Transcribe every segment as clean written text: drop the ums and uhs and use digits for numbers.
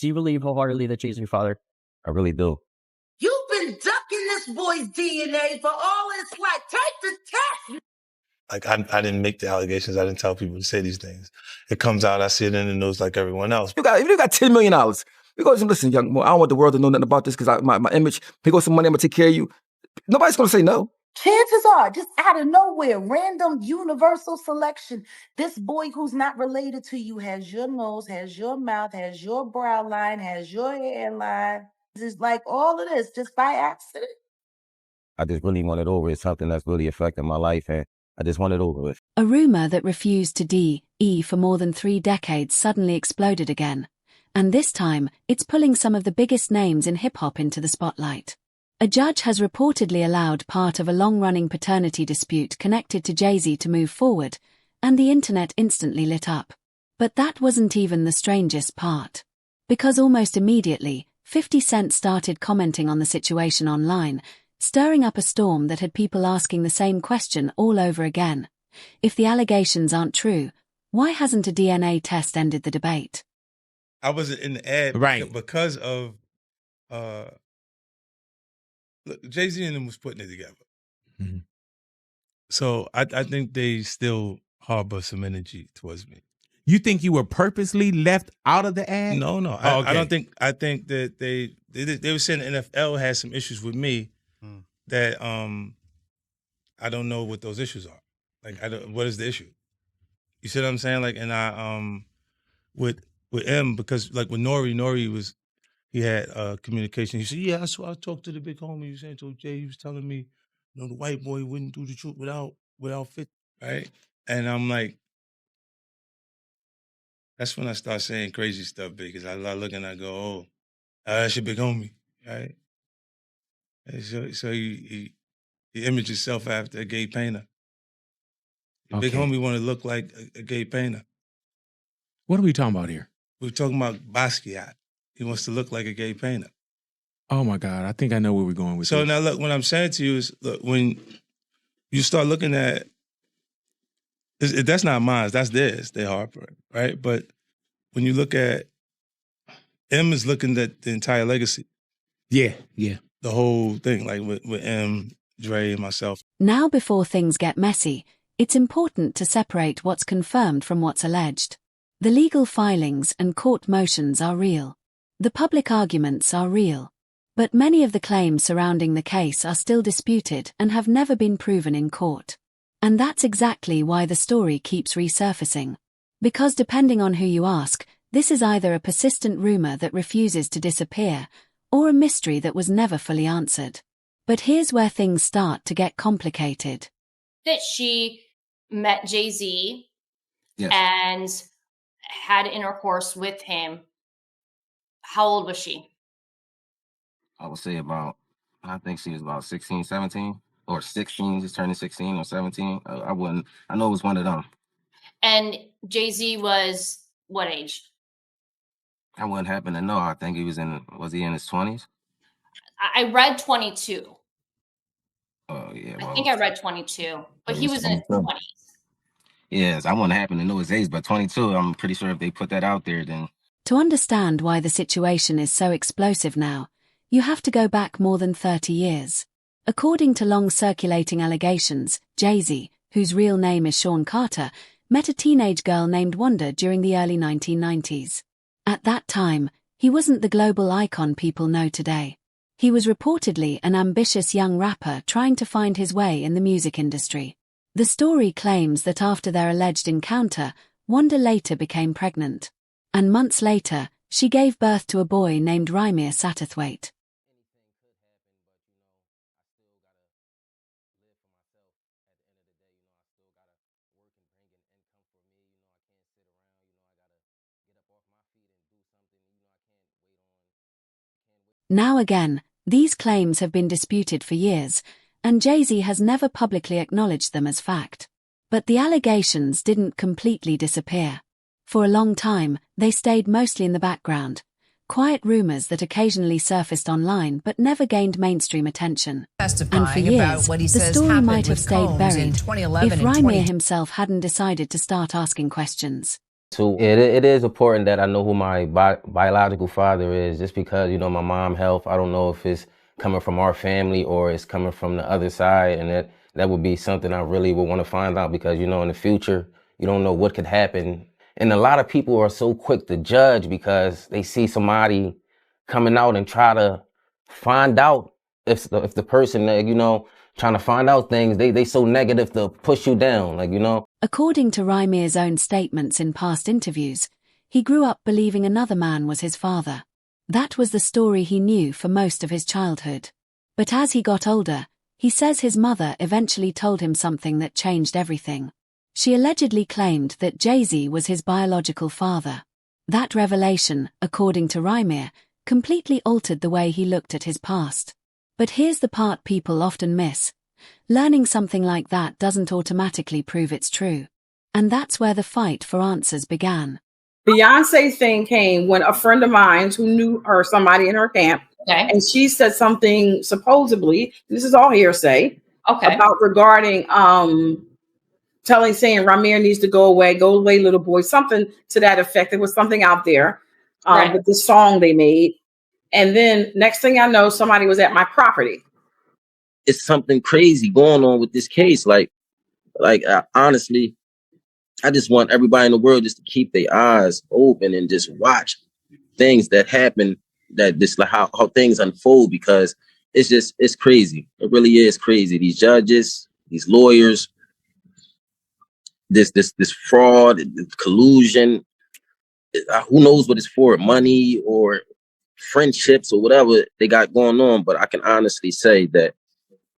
Do you believe wholeheartedly that Jay-Z is your father? I really do. You've been ducking this boy's DNA for all it's like. Take the test. Like, I didn't make the allegations. I didn't tell people to say these things. It comes out, I see it in the news like everyone else. If you got $10 million, we go, listen, young boy, I don't want the world to know nothing about this because my image, here goes some money, I'm going to take care of you. Nobody's going to say no. Chances are, just out of nowhere, random universal selection, this boy who's not related to you has your nose, has your mouth, has your brow line, has your hairline. It's like all of this just by accident. I just really want it over. It's something that's really affecting my life, and I just want it over with. A rumor that refused to DE for more than 3 decades suddenly exploded again. And this time, it's pulling some of the biggest names in hip-hop into the spotlight. A judge has reportedly allowed part of a long-running paternity dispute connected to Jay-Z to move forward, and the internet instantly lit up. But that wasn't even the strangest part. Because almost immediately, 50 Cent started commenting on the situation online, stirring up a storm that had people asking the same question all over again. If the allegations aren't true, why hasn't a DNA test ended the debate? I wasn't in the ad because of look, Jay-Z and them was putting it together. Mm-hmm. So I think they still harbor some energy towards me. You think you were purposely left out of the ad? No. Oh, okay. I don't think. I think that they were saying the NFL had some issues with me that I don't know what those issues are. Like, what is the issue? You see what I'm saying? Like, and I with M, because like with Nori he had communication. He said, "Yeah, I talked to the big homie. You saying to Jay, he was telling me, the white boy wouldn't do the truth without fit, right?" And I'm like, that's when I start saying crazy stuff, because I look and I go, "Oh, that's your big homie, right?" And so he imaged himself after a gay painter. The big homie want to look like a gay painter. What are we talking about here? We're talking about Basquiat. He wants to look like a gay painter. Oh my God, I think I know where we're going with this. So now look, what I'm saying to you is, look, when you start looking at, that's not mine, that's theirs, they Harper, right? But when you look at, M is looking at the entire legacy. Yeah. The whole thing, like with M, Dre, and myself. Now before things get messy, it's important to separate what's confirmed from what's alleged. The legal filings and court motions are real. The public arguments are real. But many of the claims surrounding the case are still disputed and have never been proven in court. And that's exactly why the story keeps resurfacing. Because depending on who you ask, this is either a persistent rumor that refuses to disappear, or a mystery that was never fully answered. But here's where things start to get complicated. That she met Jay-Z Yes. and had intercourse with him. How old was she? I would say I think she was about 16, 17, or 16, just turning 16 or 17. I know it was one of them. And Jay-Z was what age? I wouldn't happen to know. I think he was in his 20s? I read 22. Oh, yeah. I think I read 22, but he was in his 20s. Yes, I wouldn't happen to know his age, but 22, I'm pretty sure if they put that out there, then... To understand why the situation is so explosive now, you have to go back more than 30 years. According to long-circulating allegations, Jay-Z, whose real name is Sean Carter, met a teenage girl named Wanda during the early 1990s. At that time, he wasn't the global icon people know today. He was reportedly an ambitious young rapper trying to find his way in the music industry. The story claims that after their alleged encounter, Wanda later became pregnant. And months later, she gave birth to a boy named Rymir Satterthwaite. Now again, these claims have been disputed for years, and Jay-Z has never publicly acknowledged them as fact. But the allegations didn't completely disappear. For a long time, they stayed mostly in the background. Quiet rumors that occasionally surfaced online but never gained mainstream attention. And for years, the story might have stayed buried if Rymir himself hadn't decided to start asking questions. So it is important that I know who my biological father is, just because, you know, my mom health, I don't know if it's coming from our family or it's coming from the other side. And that would be something I really would want to find out, because, you know, in the future, you don't know what could happen. And a lot of people are so quick to judge because they see somebody coming out and try to find out if the person, you know, trying to find out things, they so negative to push you down, like, you know. According to Rymir's own statements in past interviews, he grew up believing another man was his father. That was the story he knew for most of his childhood. But as he got older, he says his mother eventually told him something that changed everything. She allegedly claimed that Jay-Z was his biological father. That revelation, according to Rymir, completely altered the way he looked at his past. But here's the part people often miss. Learning something like that doesn't automatically prove it's true. And that's where the fight for answers began. Beyonce thing came when a friend of mine who knew her, somebody in her camp, and she said something supposedly, this is all hearsay, about regarding saying Rymir needs to go away, little boy, something to that effect. There was something out there with the song they made. And then next thing I know, somebody was at my property. It's something crazy going on with this case. Honestly, I just want everybody in the world just to keep their eyes open and just watch things that happen, that just like how things unfold, because it's crazy. It really is crazy. These judges, these lawyers, this fraud, collusion, who knows what it's for, money or friendships or whatever they got going on. But I can honestly say that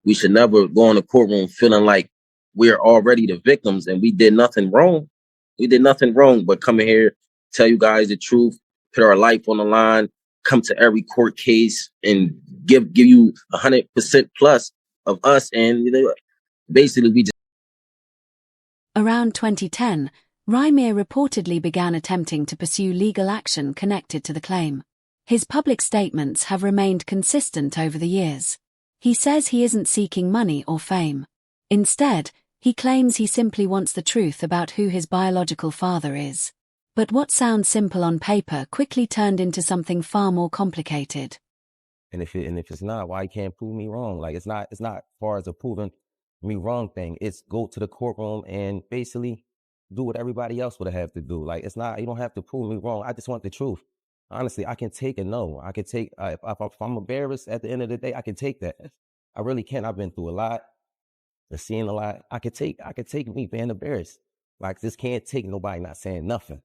we should never go in the courtroom feeling like we're already the victims and we did nothing wrong. We did nothing wrong but come in here, tell you guys the truth, put our life on the line, come to every court case and give you 100% plus of us. And, you know, basically we just. Around 2010, Rymir reportedly began attempting to pursue legal action connected to the claim. His public statements have remained consistent over the years. He says he isn't seeking money or fame. Instead, he claims he simply wants the truth about who his biological father is. But what sounds simple on paper quickly turned into something far more complicated. And if it's not, why you can't prove me wrong? Like, it's not as far as a proving me wrong thing. It's go to the courtroom and basically do what everybody else would have to do. Like, it's not, you don't have to prove me wrong. I just want the truth. Honestly, I can take a no. I can take, if I'm embarrassed at the end of the day, I can take that. I really can. I've been through a lot. I've seen a lot. I could take me being embarrassed. Like, this can't take nobody not saying nothing.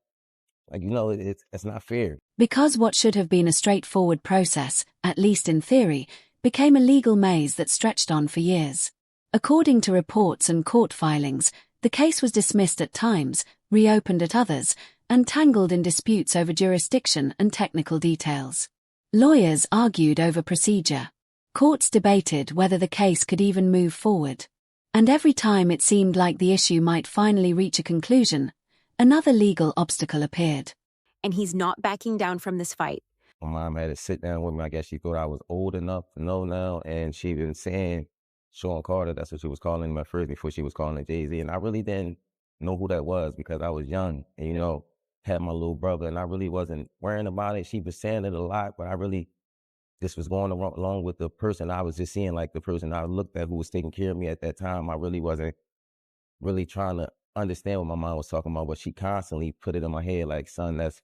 Like, you know, it's not fair. Because what should have been a straightforward process, at least in theory, became a legal maze that stretched on for years. According to reports and court filings, the case was dismissed at times, reopened at others, and tangled in disputes over jurisdiction and technical details. Lawyers argued over procedure. Courts debated whether the case could even move forward. And every time it seemed like the issue might finally reach a conclusion, another legal obstacle appeared. And he's not backing down from this fight. My mom had to sit down with me. I guess she thought I was old enough to know now. And she been saying Sean Carter, that's what she was calling him at first before she was calling it Jay-Z. And I really didn't know who that was because I was young and, you know, had my little brother and I really wasn't worrying about it. She was saying it a lot, but I really just was going along with the person I was just seeing, like the person I looked at who was taking care of me at that time. I really wasn't really trying to understand what my mom was talking about, but she constantly put it in my head like, son, it's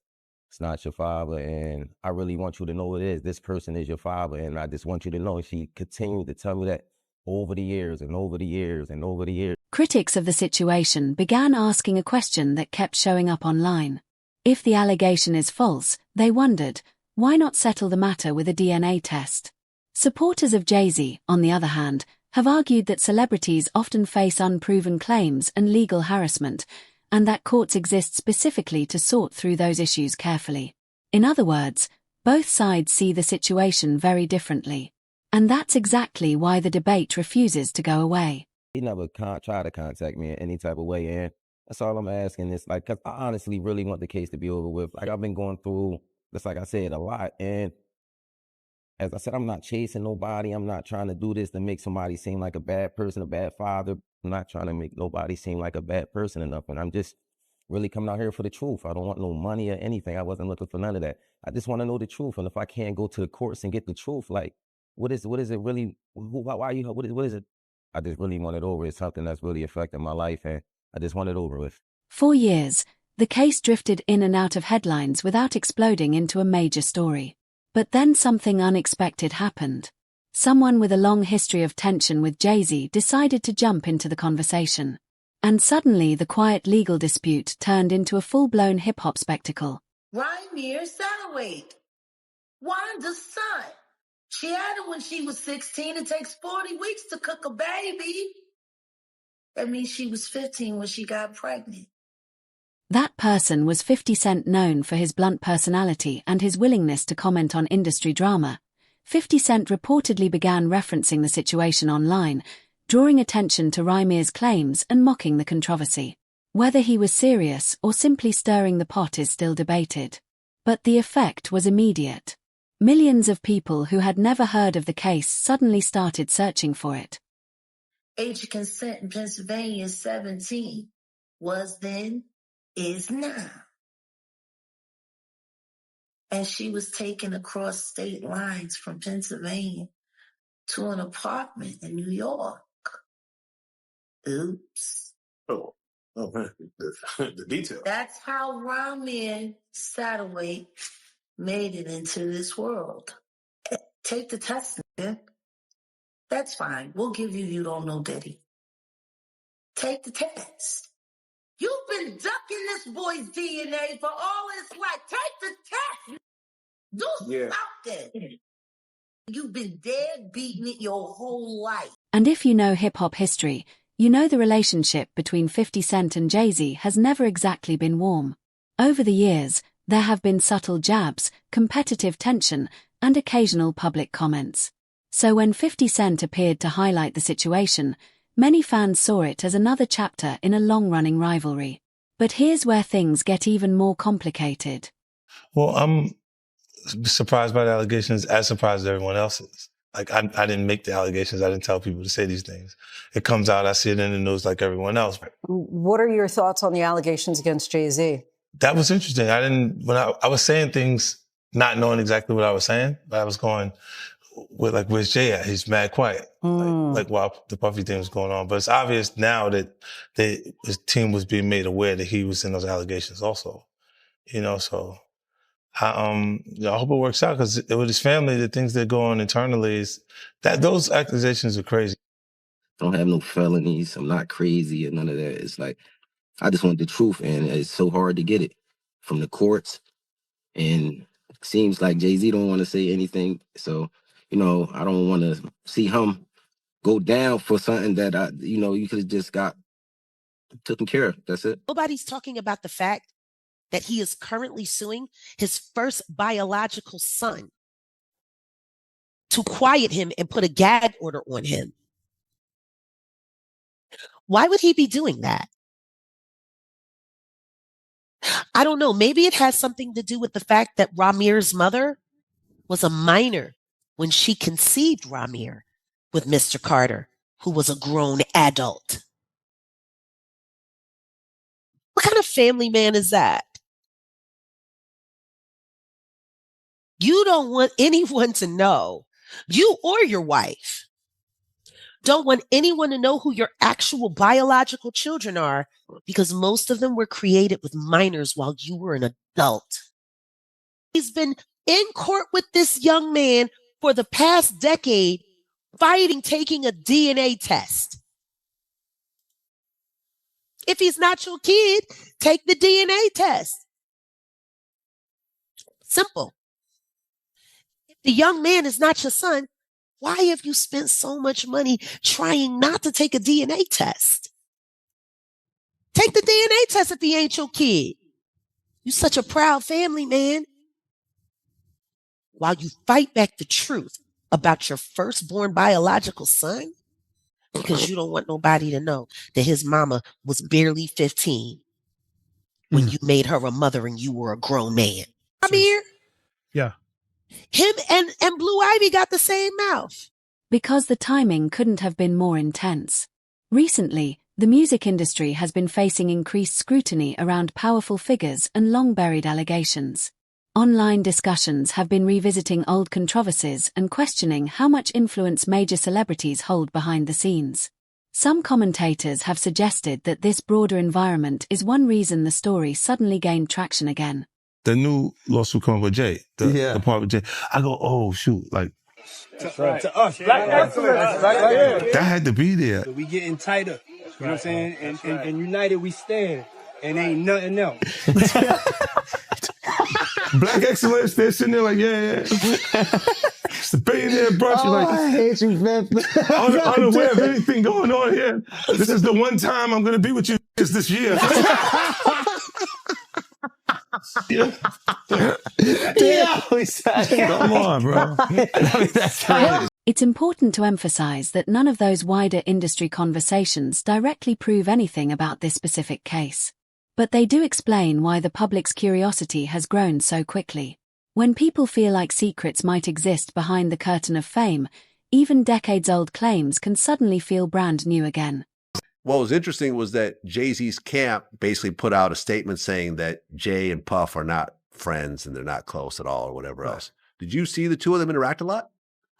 not your father, and I really want you to know it is. This person is your father, and I just want you to know. And she continued to tell me that over the years and over the years and over the years. Critics of the situation began asking a question that kept showing up online. If the allegation is false, they wondered, why not settle the matter with a DNA test? Supporters of Jay-Z, on the other hand, have argued that celebrities often face unproven claims and legal harassment, and that courts exist specifically to sort through those issues carefully. In other words, both sides see the situation very differently. And that's exactly why the debate refuses to go away. He never tried to contact me in any type of way, and that's all I'm asking is, like, because I honestly really want the case to be over with. Like, I've been going through, just like I said, a lot, and as I said, I'm not chasing nobody. I'm not trying to do this to make somebody seem like a bad person, a bad father. I'm not trying to make nobody seem like a bad person or nothing. I'm just really coming out here for the truth. I don't want no money or anything. I wasn't looking for none of that. I just want to know the truth. And if I can't go to the courts and get the truth, like, what is it really? Why you? What is it? I just really want it over. It's something that's really affecting my life, and I just want it over with. 4 years, the case drifted in and out of headlines without exploding into a major story. But then something unexpected happened. Someone with a long history of tension with Jay-Z decided to jump into the conversation. And suddenly the quiet legal dispute turned into a full-blown hip-hop spectacle. Rymir Satterthwaite, Wanda's son. She had it when she was 16. It takes 40 weeks to cook a baby. That means she was 15 when she got pregnant. That person was 50 Cent, known for his blunt personality and his willingness to comment on industry drama. 50 Cent reportedly began referencing the situation online, drawing attention to Rymir's claims and mocking the controversy. Whether he was serious or simply stirring the pot is still debated. But the effect was immediate. Millions of people who had never heard of the case suddenly started searching for it. Age of consent in Pennsylvania is 17. Was then, is now. And she was taken across state lines from Pennsylvania to an apartment in New York. Oops. Oh, the detail. That's how Rymir Satterthwaite made it into this world. Take the test, nigga. That's fine. We'll give you don't know Diddy. Take the test. You've been ducking this boy's DNA for all his life. Take the test. Do something. You've been dead beating it your whole life. And if you know hip-hop history, you know the relationship between 50 Cent and Jay-Z has never exactly been warm. Over the years, there have been subtle jabs, competitive tension, and occasional public comments. So when 50 Cent appeared to highlight the situation, many fans saw it as another chapter in a long-running rivalry. But here's where things get even more complicated. Well, I'm surprised by the allegations, as surprised as everyone else is. Like, I didn't make the allegations. I didn't tell people to say these things. It comes out, I see it in the news like everyone else. What are your thoughts on the allegations against Jay-Z? That was interesting. When I was saying things, not knowing exactly what I was saying, but I was going with, like, where's Jay at? He's mad quiet. Like while the Puffy thing was going on. But it's obvious now that his team was being made aware that he was in those allegations also. So I hope it works out, because with his family, the things that go on internally is that those accusations are crazy. I don't have no felonies. I'm not crazy or none of that. It's like, I just want the truth, and it's so hard to get it from the courts. And it seems like Jay-Z don't want to say anything. So, I don't want to see him go down for something that you could have just got taken care of. That's it. Nobody's talking about the fact that he is currently suing his first biological son to quiet him and put a gag order on him. Why would he be doing that? I don't know. Maybe it has something to do with the fact that Rymir's mother was a minor when she conceived Rymir with Mr. Carter, who was a grown adult. What kind of family man is that? You don't want anyone to know, you or your wife, don't want anyone to know who your actual biological children are, because most of them were created with minors while you were an adult. He's been in court with this young man for the past decade, fighting taking a DNA test. If he's not your kid, take the DNA test. Simple. If the young man is not your son, why have you spent so much money trying not to take a DNA test? Take the DNA test if he ain't your kid. You such a proud family man. While you fight back the truth about your firstborn biological son, because you don't want nobody to know that his mama was barely 15 when you made her a mother and you were a grown man. I'm here. Yeah. Him and Blue Ivy got the same mouth. Because the timing couldn't have been more intense. Recently, The music industry has been facing increased scrutiny around powerful figures and long-buried allegations. Online discussions have been revisiting old controversies and questioning how much influence major celebrities hold behind the scenes. Some commentators have suggested that this broader environment is one reason the story suddenly gained traction again. The new lawsuit coming with Jay, the part with Jay, I go, oh shoot, like Right. To us, black excellence, right here. that had to be there. So we getting tighter, you know what I'm saying? And united we stand, and ain't nothing else. Black excellence, they're sitting there like, yeah. It's the billionaire brunch. You're like, I hate you, man. unaware of anything going on here. This is the one time I'm going to be with you is this year. Come on, bro. It's important to emphasize that none of those wider industry conversations directly prove anything about this specific case. But they do explain why the public's curiosity has grown so quickly. When people feel like secrets might exist behind the curtain of fame, even decades-old claims can suddenly feel brand new again. What was interesting was that Jay-Z's camp basically put out a statement saying that Jay and Puff are not friends and they're not close at all or whatever else. Did you see the two of them interact a lot?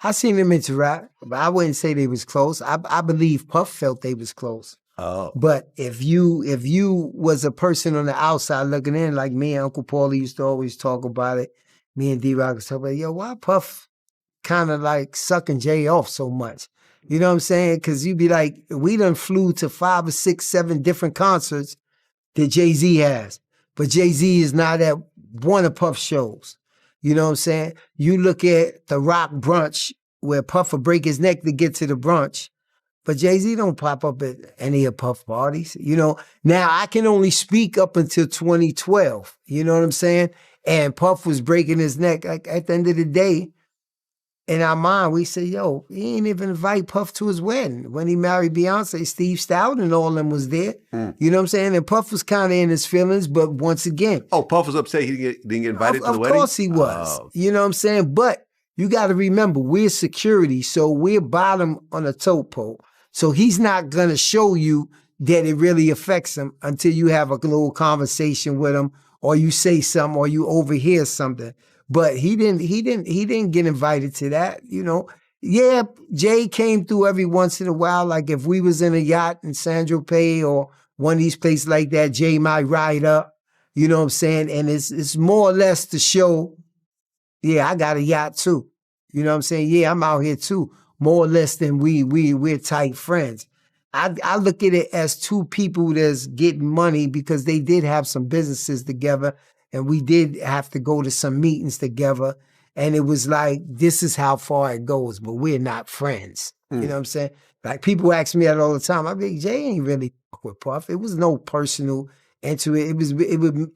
I seen them interact, but I wouldn't say they was close. I believe Puff felt they was close. Oh. But if you was a person on the outside looking in, like me and Uncle Paulie used to always talk about it, me and D-Rock was talking about, yo, why Puff kind of like sucking Jay off so much? You know what I'm saying? Because you'd be like, we done flew to 5 or 6, 7 different concerts that Jay-Z has. But Jay-Z is not at one of Puff's shows. You know what I'm saying? You look at the Rock brunch where Puff will break his neck to get to the brunch. But Jay-Z don't pop up at any of Puff parties. You know, now I can only speak up until 2012. You know what I'm saying? And Puff was breaking his neck. Like, at the end of the day, in our mind, we say, yo, he ain't even invite Puff to his wedding. When he married Beyonce, Steve Stout and all of them was there. You know what I'm saying? And Puff was kind of in his feelings, but once again. Oh, Puff was upset he didn't get invited to the wedding? Of course he was. Oh. You know what I'm saying? But you got to remember, we're security, so we're bottom on a tote pole. So he's not going to show you that it really affects him until you have a little conversation with him, or you say something, or you overhear something. But he didn't get invited to that, you know. Yeah, Jay came through every once in a while. Like if we was in a yacht in San Tropez or one of these places like that, Jay might ride up, you know what I'm saying? And it's more or less to show, yeah, I got a yacht too. You know what I'm saying? Yeah, I'm out here too. More or less than we're tight friends. I look at it as two people that's getting money because they did have some businesses together. And we did have to go to some meetings together. And it was like, this is how far it goes, but we're not friends. You know what I'm saying? Like people ask me that all the time. I'm like, Jay ain't really with Puff. It was no personal into it.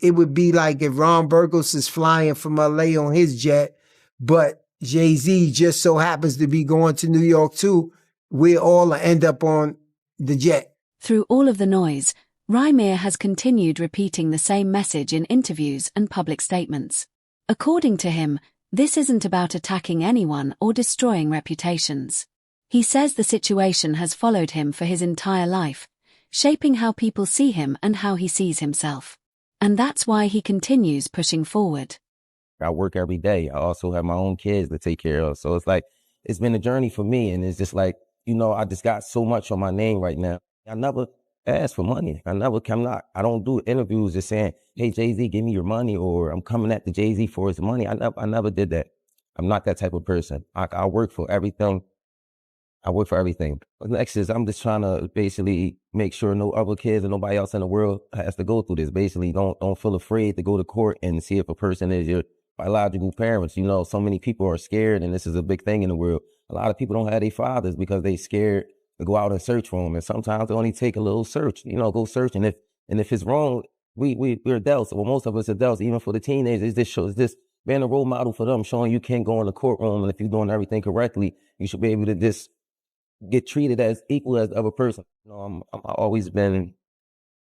It would be like if Ron Burgos is flying from LA on his jet, but Jay-Z just so happens to be going to New York too. We all end up on the jet. Through all of the noise, Rymir has continued repeating the same message in interviews and public statements. According to him, this isn't about attacking anyone or destroying reputations. He says the situation has followed him for his entire life, shaping how people see him and how he sees himself. And that's why he continues pushing forward. I work every day. I also have my own kids to take care of. So it's like, it's been a journey for me. And it's just like, you know, I just got so much on my name right now. I never ask for money. I don't do interviews just saying, hey, Jay-Z, give me your money, or I'm coming at the Jay-Z for his money. I never did that. I'm not that type of person. I work for everything. Next is I'm just trying to basically make sure no other kids and nobody else in the world has to go through this. Basically, don't feel afraid to go to court and see if a person is your biological parents. You know, so many people are scared, and this is a big thing in the world. A lot of people don't have their fathers because they scared to go out and search for them. And sometimes it only take a little search, you know, go search. And if it's wrong, we're adults. Well, most of us adults, even for the teenagers, this being a role model for them, showing you can go in the courtroom, and if you're doing everything correctly, you should be able to just get treated as equal as the other person. You know, I've always been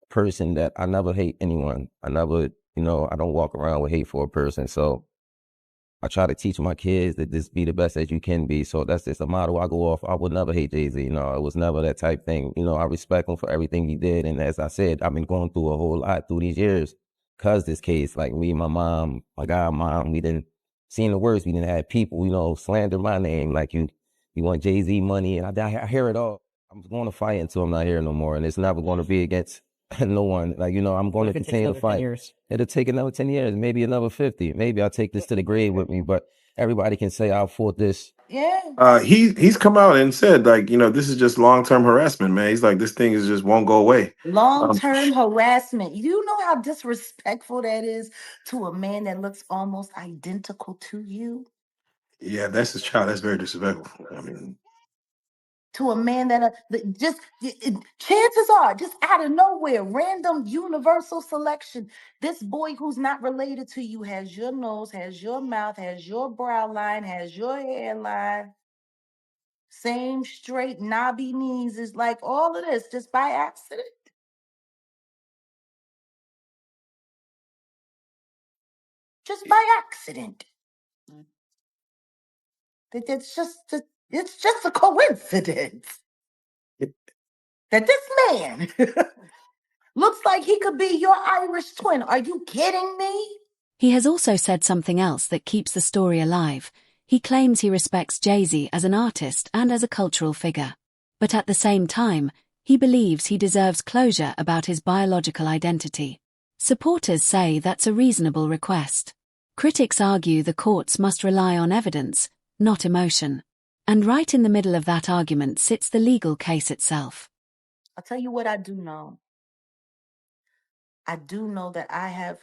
a person that I never hate anyone. I never, you know, I don't walk around with hate for a person. So I try to teach my kids that just be the best as you can be. So that's just a model I go off. I would never hate Jay-Z. You know, it was never that type thing. You know, I respect him for everything he did. And as I said, I've been going through a whole lot through these years because this case, like me, my mom, my godmom, we didn't seen the worst. We didn't have people, you know, slander my name. Like you want Jay-Z money. And I hear it all. I'm going to fight until I'm not here no more. And it's never going to be against no one. Like, you know, I'm going to continue to fight. It'll take another 10 years, maybe another 50. Maybe I'll take this to the grave with me, but everybody can say I fought this. Yeah. He's come out and said, like, you know, this is just long-term harassment, man. He's like, this thing is just won't go away. Long-term harassment. You know how disrespectful that is to a man that looks almost identical to you? Yeah, that's his child. That's very disrespectful. I mean, To a man that chances are, just out of nowhere, random universal selection, this boy who's not related to you has your nose, has your mouth, has your brow line, has your hairline, same straight knobby knees, is like all of this just by accident. Just by accident. It's just a coincidence that this man looks like he could be your Irish twin. Are you kidding me? He has also said something else that keeps the story alive. He claims he respects Jay-Z as an artist and as a cultural figure. But at the same time, he believes he deserves closure about his biological identity. Supporters say that's a reasonable request. Critics argue the courts must rely on evidence, not emotion. And right in the middle of that argument sits the legal case itself. I'll tell you what I do know. I do know that I have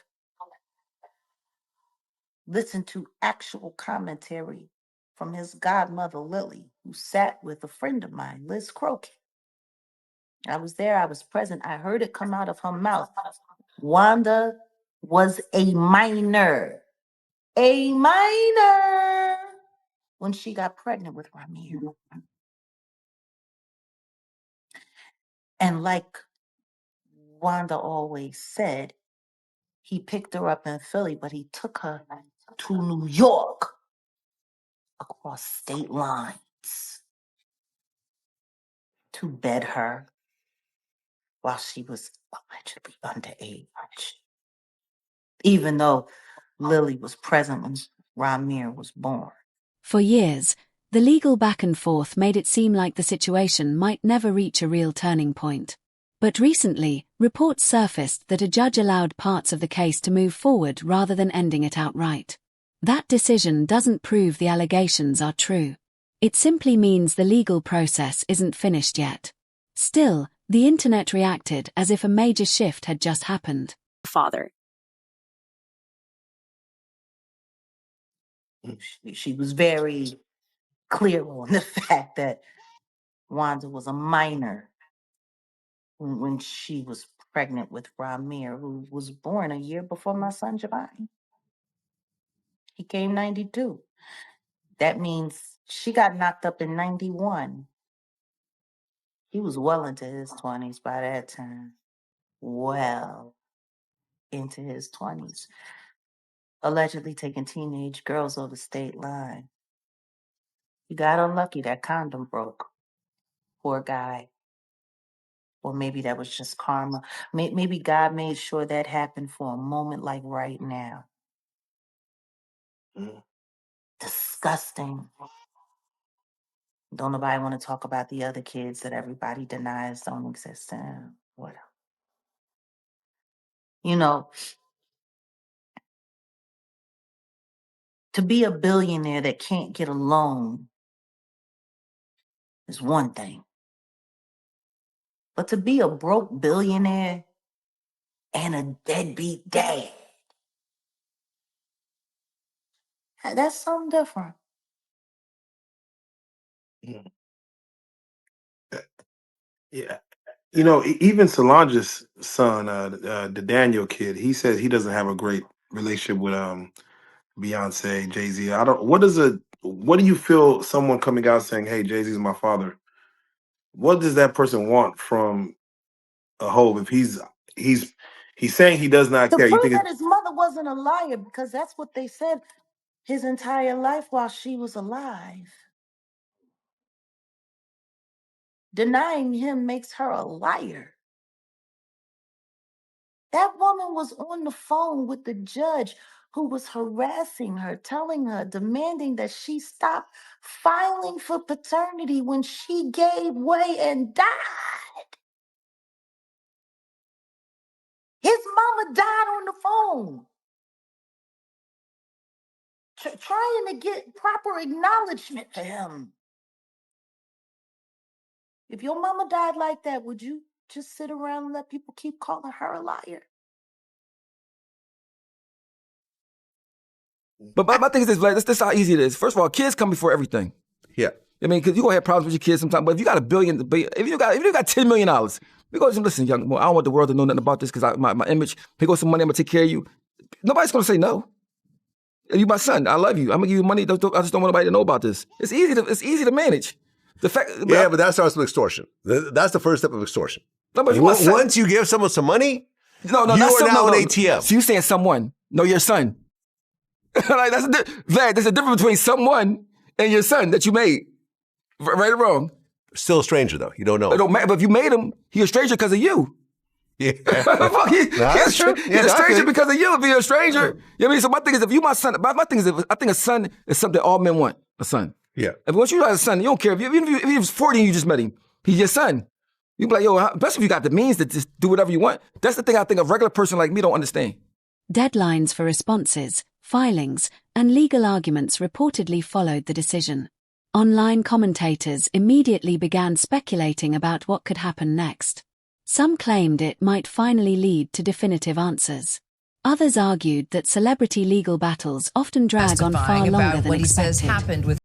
listened to actual commentary from his godmother, Lily, who sat with a friend of mine, Liz Crokin. I was there, I was present. I heard it come out of her mouth. Wanda was a minor when she got pregnant with Rymir. And like Wanda always said, he picked her up in Philly, but he took her to New York across state lines to bed her while she was allegedly underage. Even though Lily was present when Rymir was born. For years, the legal back and forth made it seem like the situation might never reach a real turning point. But recently, reports surfaced that a judge allowed parts of the case to move forward rather than ending it outright. That decision doesn't prove the allegations are true. It simply means the legal process isn't finished yet. Still, the internet reacted as if a major shift had just happened. Father. She was very clear on the fact that Wanda was a minor when she was pregnant with Rymir, who was born a year before my son Javon. He came 92. That means she got knocked up in 91. He was well into his 20s by that time. Well into his 20s. Allegedly taking teenage girls over state line. He got unlucky, that condom broke. Poor guy. Or maybe that was just karma. Maybe God made sure that happened for a moment like right now. Disgusting. Don't nobody want to talk about the other kids that everybody denies don't exist. Whatever. You know, to be a billionaire that can't get a loan is one thing. But to be a broke billionaire and a deadbeat dad, that's something different. yeah. You know, even Solange's son, the Daniel kid, he says he doesn't have a great relationship with Beyonce, Jay-Z. What do you feel someone coming out saying, hey, Jay-Z's my father? What does that person want from a hoe if he's saying he does not To care? You prove think that his mother wasn't a liar, because that's what they said. his entire life while she was alive. Denying him makes her a liar. That woman was on the phone with the judge who was harassing her, telling her, demanding that she stop filing for paternity when she gave way and died. His mama died on the phone, trying to get proper acknowledgement for him. If your mama died like that, would you just sit around and let people keep calling her a liar? But my thing is this, Vlad, this is how easy it is. First of all, kids come before everything. Yeah. I mean, because you're going to have problems with your kids sometimes, but if you got $1 billion, if you got $10 million, we go to listen, young boy, I don't want the world to know nothing about this because my image, here goes some money, I'm going to take care of you. Nobody's going to say no. You my son, I love you. I'm going to give you money. I just don't want nobody to know about this. It's easy to manage. The fact, yeah, but that starts with extortion. That's the first step of extortion. No, but once you give someone some money, you are now an ATM. So you saying someone, no, your son. Like Vlad, there's a difference between someone and your son that you made. Right or wrong? Still a stranger, though. You don't know. It don't matter. But if you made him, he's a stranger because of you. Yeah. He's a stranger because of you. If he's a stranger, you know what I mean? So my thing is, if you my son, my thing is, I think a son is something all men want. A son. Yeah. If once you have a son, you don't care. Even if he was 40 and you just met him, he's your son. You be like, yo, especially if you got the means to just do whatever you want. That's the thing I think a regular person like me don't understand. Deadlines for responses, filings, and legal arguments reportedly followed the decision. Online commentators immediately began speculating about what could happen next. Some claimed it might finally lead to definitive answers. Others argued that celebrity legal battles often drag on far longer about than what he expected. says happened with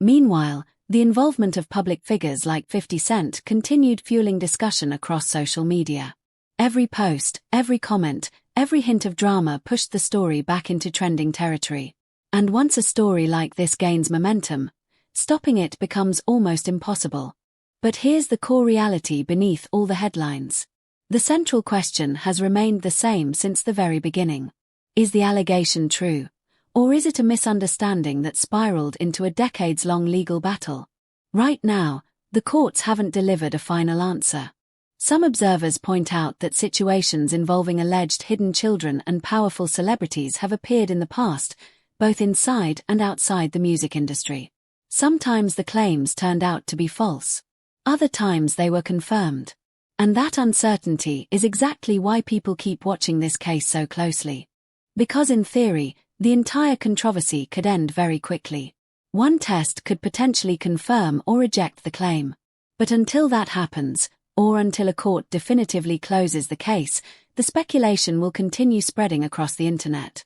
Meanwhile, the involvement of public figures like 50 Cent continued fueling discussion across social media. Every post, every comment, every hint of drama pushed the story back into trending territory. And once a story like this gains momentum, stopping it becomes almost impossible. But here's the core reality beneath all the headlines. The central question has remained the same since the very beginning. Is the allegation true? Or is it a misunderstanding that spiraled into a decades-long legal battle? Right now, the courts haven't delivered a final answer. Some observers point out that situations involving alleged hidden children and powerful celebrities have appeared in the past, both inside and outside the music industry. Sometimes the claims turned out to be false. Other times they were confirmed. And that uncertainty is exactly why people keep watching this case so closely. Because in theory, the entire controversy could end very quickly. One test could potentially confirm or reject the claim. But until that happens, or until a court definitively closes the case, the speculation will continue spreading across the internet.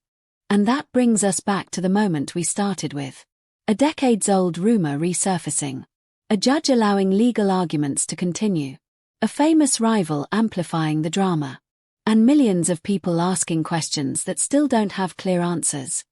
And that brings us back to the moment we started with. A decades-old rumor resurfacing. A judge allowing legal arguments to continue. A famous rival amplifying the drama. And millions of people asking questions that still don't have clear answers.